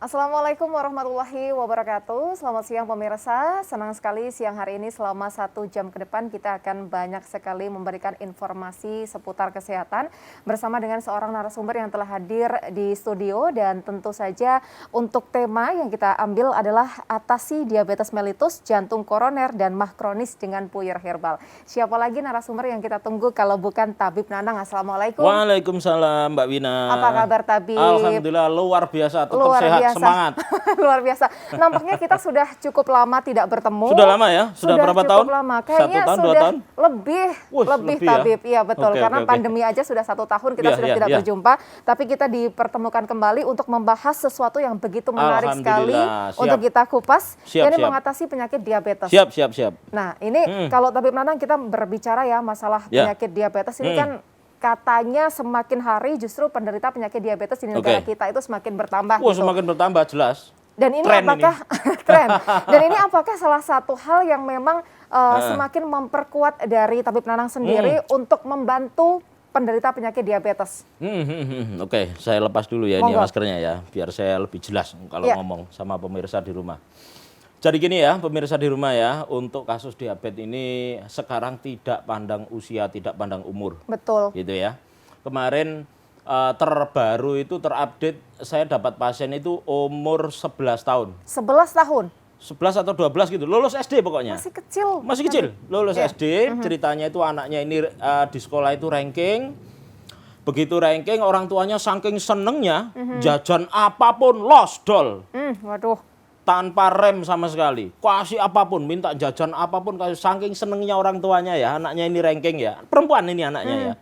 Assalamualaikum warahmatullahi wabarakatuh. Selamat siang pemirsa. Senang sekali siang hari ini selama 1 jam ke depan kita akan banyak sekali memberikan informasi seputar kesehatan bersama dengan seorang narasumber yang telah hadir di studio, dan tentu saja untuk tema yang kita ambil adalah atasi diabetes mellitus, jantung koroner dan mah kronis dengan Puyer Herbal. Siapa lagi narasumber yang kita tunggu kalau bukan Tabib Nanang? Assalamualaikum. Waalaikumsalam Mbak Wina. Apa kabar Tabib? Alhamdulillah luar biasa, tetap sehat. Semangat. Luar biasa. Nampaknya kita sudah cukup lama tidak bertemu. Sudah lama ya? Sudah berapa tahun? Cukup lama. Kayaknya 1 tahun, sudah 2 tahun? Lebih Tabib. Iya betul. Karena pandemi aja sudah 1 tahun kita sudah tidak berjumpa. Tapi kita dipertemukan kembali untuk membahas sesuatu yang begitu menarik sekali untuk kita kupas. Ini mengatasi penyakit diabetes. Siap. Nah ini kalau Tabib Nanang kita berbicara ya masalah penyakit diabetes ini kan katanya semakin hari justru penderita penyakit diabetes di negara kita itu semakin bertambah. Wah, semakin bertambah jelas. Dan ini apakah tren? Dan ini apakah salah satu hal yang memang semakin memperkuat dari Tabib Nanang sendiri untuk membantu penderita penyakit diabetes? Oke, saya lepas dulu ya ini maskernya ya, biar saya lebih jelas kalau ngomong sama pemirsa di rumah. Jadi gini ya, pemirsa di rumah ya, untuk kasus diabetes ini sekarang tidak pandang usia, tidak pandang umur. Betul. Gitu ya. Kemarin terbaru itu terupdate, saya dapat pasien itu umur 11 tahun. 11 tahun? 11 atau 12 gitu, lulus SD pokoknya. Masih kecil. Masih kecil, lulus SD, ceritanya itu anaknya ini di sekolah itu ranking. Begitu ranking, orang tuanya saking senengnya, jajan apapun, los dol. Waduh. Tanpa rem sama sekali, kasih apapun, minta jajan apapun, saking senengnya orang tuanya ya, anaknya ini ranking ya, perempuan ini anaknya ya.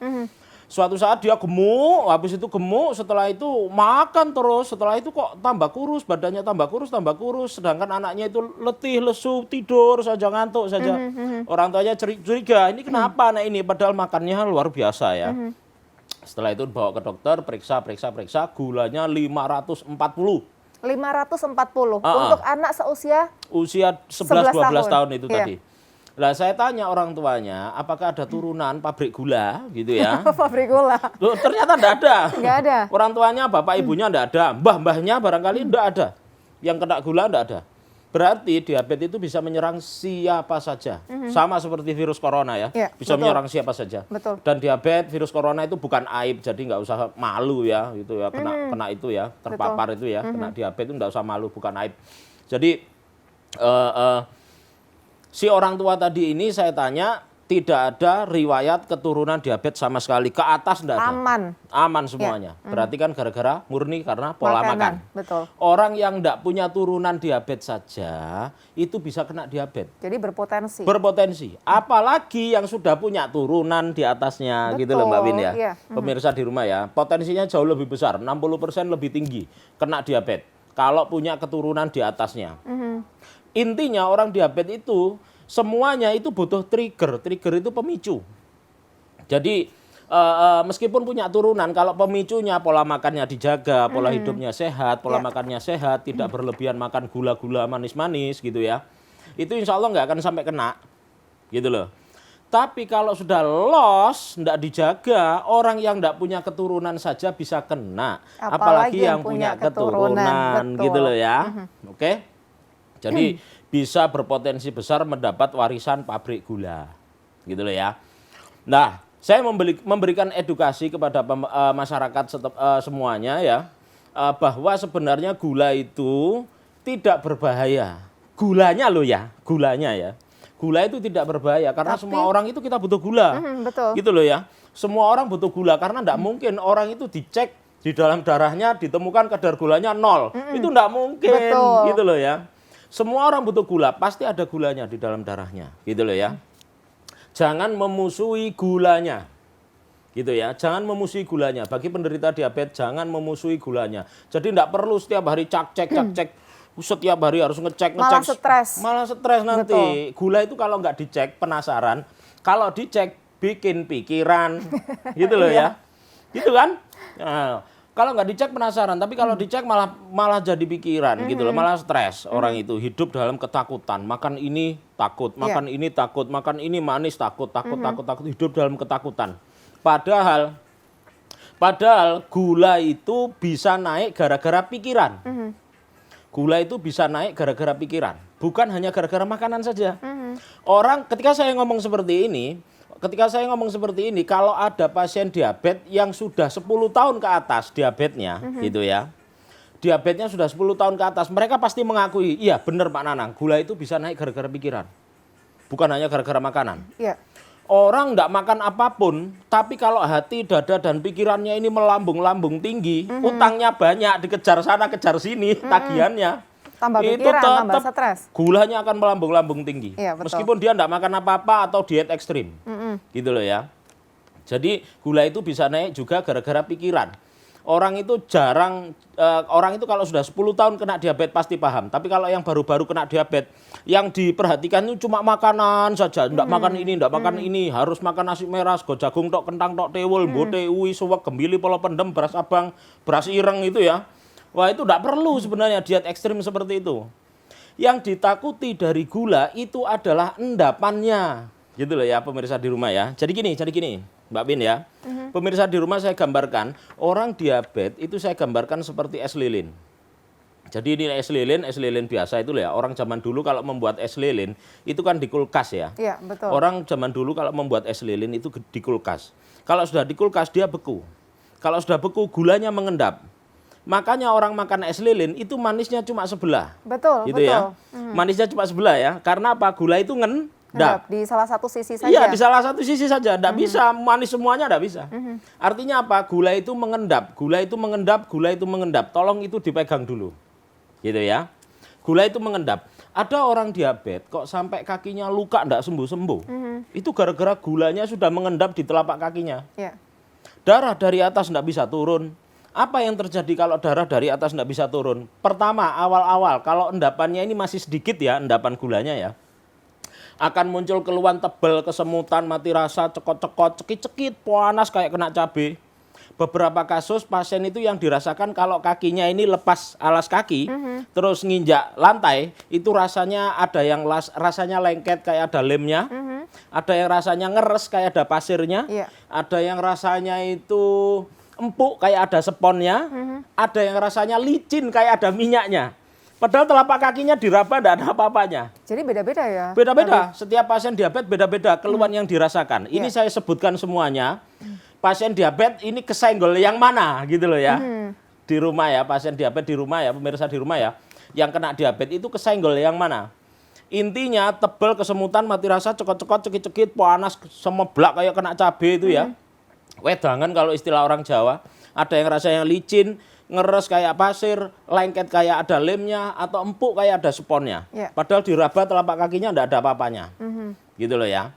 Suatu saat dia gemuk, habis itu gemuk, setelah itu makan terus, setelah itu kok tambah kurus, badannya tambah kurus, sedangkan anaknya itu letih, lesu, tidur saja, ngantuk saja. Orang tuanya curiga, ini kenapa anak ini, padahal makannya luar biasa ya. Setelah itu bawa ke dokter, periksa, gulanya 540. 540 untuk anak usia 11-12 tahun itu tadi. Lah saya tanya orang tuanya, apakah ada turunan pabrik gula gitu ya? Pabrik gula. Loh, ternyata enggak ada. Enggak ada. Orang tuanya, bapak ibunya enggak ada, mbah-mbahnya barangkali enggak ada. Yang kena gula enggak ada. Berarti diabetes itu bisa menyerang siapa saja. Sama seperti virus corona ya. Bisa menyerang siapa saja. Betul. Dan diabetes, virus corona itu bukan aib, jadi nggak usah malu ya, gitu ya, kena itu ya, terpapar itu ya, kena diabetes itu nggak usah malu, bukan aib. Jadi si orang tua tadi ini saya tanya, tidak ada riwayat keturunan diabetes sama sekali, ke atas enggak ada. Aman semuanya. Berarti kan gara-gara murni karena pola makan. Betul. Orang yang enggak punya turunan diabetes saja itu bisa kena diabetes. Jadi berpotensi. Berpotensi. Apalagi yang sudah punya turunan di atasnya. Betul. Gitu loh Mbak Win ya. Pemirsa di rumah ya, potensinya jauh lebih besar, 60% lebih tinggi kena diabetes kalau punya keturunan di atasnya. Intinya orang diabetes itu semuanya itu butuh trigger. Trigger itu pemicu. Jadi meskipun punya turunan, kalau pemicunya pola makannya dijaga, pola hidupnya sehat, pola makannya sehat, tidak berlebihan makan gula-gula manis-manis gitu ya, itu insya Allah nggak akan sampai kena, gitu loh. Tapi kalau sudah loss, nggak dijaga, orang yang nggak punya keturunan saja bisa kena, apalagi yang punya keturunan gitu loh ya. Oke? Jadi bisa berpotensi besar mendapat warisan pabrik gula, gitu loh ya. Nah, saya memberikan edukasi kepada masyarakat semuanya ya, bahwa sebenarnya gula itu tidak berbahaya. Gulanya loh ya, gulanya ya. Gula itu tidak berbahaya karena semua orang itu kita butuh gula, gitu loh ya. Semua orang butuh gula karena tidak mungkin orang itu dicek di dalam darahnya ditemukan kadar gulanya 0, itu tidak mungkin, gitu loh ya. Semua orang butuh gula, pasti ada gulanya di dalam darahnya, gitu loh ya. Jangan memusuhi gulanya, gitu ya. Jangan memusuhi gulanya. Bagi penderita diabetes, jangan memusuhi gulanya. Jadi tidak perlu setiap hari cek, setiap hari harus ngecek. Malah stres nanti. Betul. Gula itu kalau nggak dicek, penasaran. Kalau dicek, bikin pikiran, gitu loh ya. Gitu kan? Nah, kalau nggak dicek penasaran, tapi kalau dicek malah jadi pikiran gitu loh, malah stres. Orang itu hidup dalam ketakutan, makan ini takut, makan ini takut, makan ini manis takut, hidup dalam ketakutan. Padahal gula itu bisa naik gara-gara pikiran. gula itu bisa naik gara-gara pikiran, bukan hanya gara-gara makanan saja. Orang ketika saya ngomong seperti ini, kalau ada pasien diabetes yang sudah 10 tahun ke atas diabetesnya, gitu ya. Diabetesnya sudah 10 tahun ke atas, mereka pasti mengakui, iya benar Pak Nanang, gula itu bisa naik gara-gara pikiran. Bukan hanya gara-gara makanan. Iya. Orang enggak makan apapun, tapi kalau hati, dada, dan pikirannya ini melambung-lambung tinggi, utangnya banyak, dikejar sana, kejar sini, tagihannya. Tambah itu pikiran, tambah stres. Gulanya akan melambung-lambung tinggi. Iya, betul. Meskipun dia enggak makan apa-apa atau diet ekstrim. Gitu loh ya. Jadi gula itu bisa naik juga gara-gara pikiran. Orang itu orang itu kalau sudah 10 tahun kena diabetes pasti paham. Tapi kalau yang baru-baru kena diabetes, yang diperhatikan itu cuma makanan saja. Nggak makan ini, nggak makan ini. Harus makan nasi merah, sego jagung, tok kentang, tok tewel, bote, uwi, suwek, gembili, polo pendem, beras abang, beras ireng itu ya. Wah itu nggak perlu sebenarnya diet ekstrim seperti itu. Yang ditakuti dari gula itu adalah endapannya. Gitu loh ya pemirsa di rumah ya. Jadi gini. Mbak Bin ya, pemirsa di rumah saya gambarkan, orang diabetes itu saya gambarkan seperti es lilin. Jadi ini es lilin biasa itu ya, orang zaman dulu kalau membuat es lilin, itu kan di kulkas ya. Iya, betul. Orang zaman dulu kalau membuat es lilin itu di kulkas. Kalau sudah di kulkas dia beku. Kalau sudah beku gulanya mengendap. Makanya orang makan es lilin itu manisnya cuma sebelah. Betul, gitu betul. Ya. Manisnya cuma sebelah ya, karena apa? Gula itu ngendap. Di salah satu sisi saja. Iya, di salah satu sisi saja. Tidak bisa, manis semuanya tidak bisa. Artinya apa? Gula itu mengendap. Tolong itu dipegang dulu. Gitu ya. Gula itu mengendap. Ada orang diabetes kok sampai kakinya luka tidak sembuh-sembuh. Itu gara-gara gulanya sudah mengendap di telapak kakinya. Yeah. Darah dari atas tidak bisa turun. Apa yang terjadi kalau darah dari atas tidak bisa turun? Pertama, awal-awal, kalau endapannya ini masih sedikit ya, endapan gulanya ya. Akan muncul keluhan tebal, kesemutan, mati rasa, cekot-cekot, cekit-cekit, panas kayak kena cabai. Beberapa kasus pasien itu yang dirasakan kalau kakinya ini lepas alas kaki, terus nginjak lantai, itu rasanya ada yang rasanya lengket kayak ada lemnya, ada yang rasanya ngeres kayak ada pasirnya, ada yang rasanya itu empuk kayak ada seponnya, ada yang rasanya licin kayak ada minyaknya. Padahal telapak kakinya diraba tidak ada apa-apanya. Jadi beda-beda ya? Beda-beda. Setiap pasien diabetes beda-beda keluhan yang dirasakan. Ini saya sebutkan semuanya. Pasien diabetes ini kesenggol yang mana gitu loh ya. Di rumah ya, pasien diabetes di rumah ya, pemirsa di rumah ya. Yang kena diabetes itu kesenggol yang mana? Intinya tebel, kesemutan, mati rasa, cekot-cekot, cekit-cekit, panas, semeblak kayak kena cabai itu ya. Wedangan kalau istilah orang Jawa. Ada yang rasanya licin, ngeres kayak pasir, lengket kayak ada lemnya, atau empuk kayak ada seponnya. Padahal diraba telapak kakinya tidak ada apa-apanya. Gitu loh ya.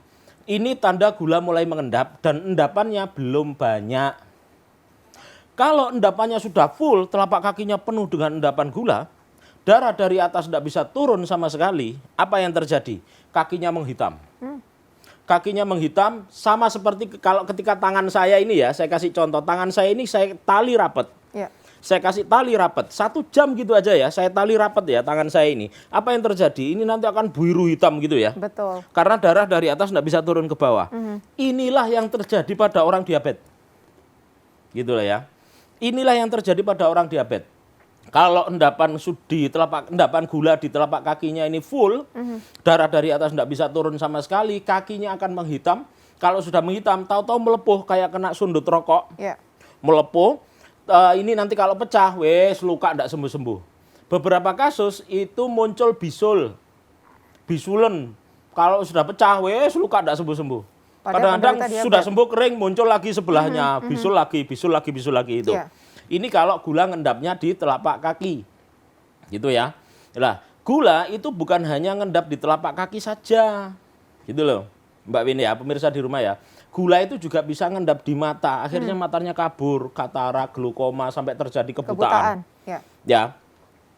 Ini tanda gula mulai mengendap dan endapannya belum banyak. Kalau endapannya sudah full, telapak kakinya penuh dengan endapan gula, darah dari atas tidak bisa turun sama sekali, apa yang terjadi? Kakinya menghitam. Kakinya menghitam sama seperti kalau ketika tangan saya ini ya, saya kasih contoh, tangan saya ini saya tali rapat. Saya kasih tali rapat, 1 jam gitu aja ya, saya tali rapat ya tangan saya ini. Apa yang terjadi? Ini nanti akan biru hitam gitu ya. Betul. Karena darah dari atas tidak bisa turun ke bawah. Inilah yang terjadi pada orang diabetes. Gitu lah ya. Inilah yang terjadi pada orang diabetes. Kalau endapan gula di telapak kakinya ini full, darah dari atas tidak bisa turun sama sekali, kakinya akan menghitam. Kalau sudah menghitam, tahu-tahu melepuh kayak kena sundut rokok. Melepuh. Ini nanti kalau pecah, luka tidak sembuh-sembuh. Beberapa kasus itu muncul bisulen. Kalau sudah pecah, luka tidak sembuh-sembuh. Kadang-kadang sudah sembuh kering, muncul lagi sebelahnya, bisul lagi itu. Ini kalau gula ngendapnya di telapak kaki, gitu ya. Nah, gula itu bukan hanya ngendap di telapak kaki saja, gitu loh, Mbak Win ya, pemirsa di rumah ya. Gula itu juga bisa ngendap di mata, akhirnya matanya kabur, katarak, glaukoma, sampai terjadi kebutaan. Ya.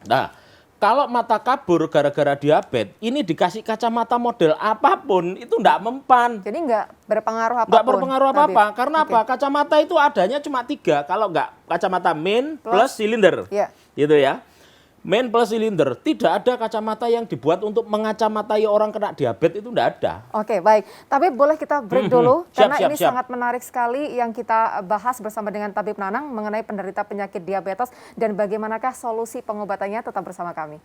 Nah, kalau mata kabur gara-gara diabetes, ini dikasih kacamata model apapun, itu enggak mempan. Jadi enggak berpengaruh apapun? Enggak berpengaruh apa-apa, karena apa? Kacamata itu adanya cuma 3, kalau enggak kacamata main plus silinder. Gitu ya. main plus silinder, tidak ada kacamata yang dibuat untuk mengacamatai orang kena diabetes, itu tidak ada. Oke, baik. Tapi boleh kita break dulu, karena ini siap. sangat menarik sekali yang kita bahas bersama dengan Tabib Nanang mengenai penderita penyakit diabetes dan bagaimanakah solusi pengobatannya. Tetap bersama kami.